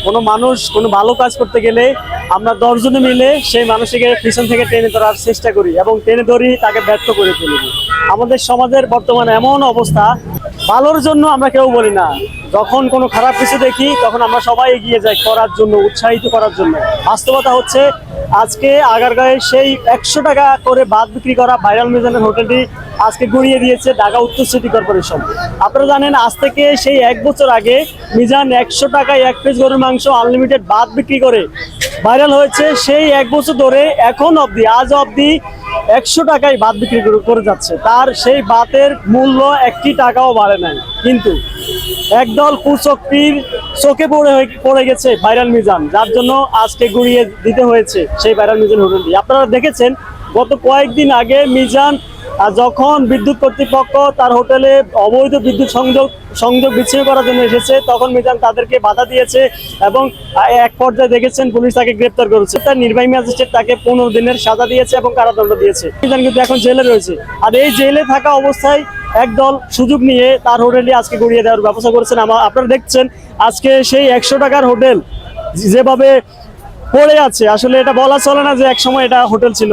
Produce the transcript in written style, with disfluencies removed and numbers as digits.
কোনো মানুষ কোনো ভালো কাজ করতে গেলে আমরা 10 জনে মিলে সেই মানুষকে পিছন থেকে টেনে ধরার চেষ্টা করি এবং টেনে ধরি তাকে ব্যর্থ করে ফেলি। আমাদের সমাজের বর্তমানে এমন অবস্থা, ভালোর জন্য আমরা কেউ বলি না, যখন কোনো খারাপ কিছু দেখি তখন আমরা সবাই এগিয়ে যাই করার জন্য, উৎসাহিত করার জন্য। বাস্তবতা হচ্ছে আজকে আগারগাঁয়ে সেই 100 টাকা করে ভাত বিক্রি করা ভাইরাল মিজানের হোটেলটি আজকে গড়িয়ে দিয়েছে ঢাকা উত্তর সিটি কর্পোরেশন। আপনারা জানেন আজ থেকে সেই 1 বছর আগে মিজান 100 টাকায় 1 পিস গরুর মাংস আনলিমিটেড ভাত বিক্রি করে ভাইরাল হয়েছে। সেই 1 বছর ধরে এখন অবধি, আজ অবধি 100 টাকায় ভাত বিক্রি করে যাচ্ছে। তার সেই ভাতের মূল্য 1 টাকাও বাড়ে নাই, কিন্তু একদল কুচক্রীর চোখে পড়ে গেছে ভাইরাল মিজান, যার জন্য আজকে গুড়িয়ে দিতে হয়েছে সেই ভাইরাল মিজান হোটেলটি। আপনারা দেখেছেন গত কয়েকদিন আগে মিজান যখন বিদ্যুৎ কর্তৃপক্ষ তার হোটেলে অবৈধ বিদ্যুৎ সংযোগ বিচ্ছিন্ন করার জন্য এসেছে, তখন মিজান তাদেরকে বাধা দিয়েছে এবং এক পর্যায়ে দেখেছেন পুলিশ তাকে গ্রেপ্তার করেছে। তার নির্বাহী ম্যাজিস্ট্রেট তাকে 15 দিনের সাজা দিয়েছে এবং কারাদণ্ড দিয়েছে। মিজান কিন্তু এখন জেলে রয়েছে। আর এই জেলে থাকা অবস্থায় একদল সুযোগ নিয়ে তার হোটেলটি আজকে গড়িয়ে দেওয়ার ব্যবস্থা করেছেন। আপনারা দেখছেন আজকে সেই 100 টাকার হোটেল যেভাবে পড়ে আছে, আসলে এটা বলা চলে না যে এক সময় এটা হোটেল ছিল।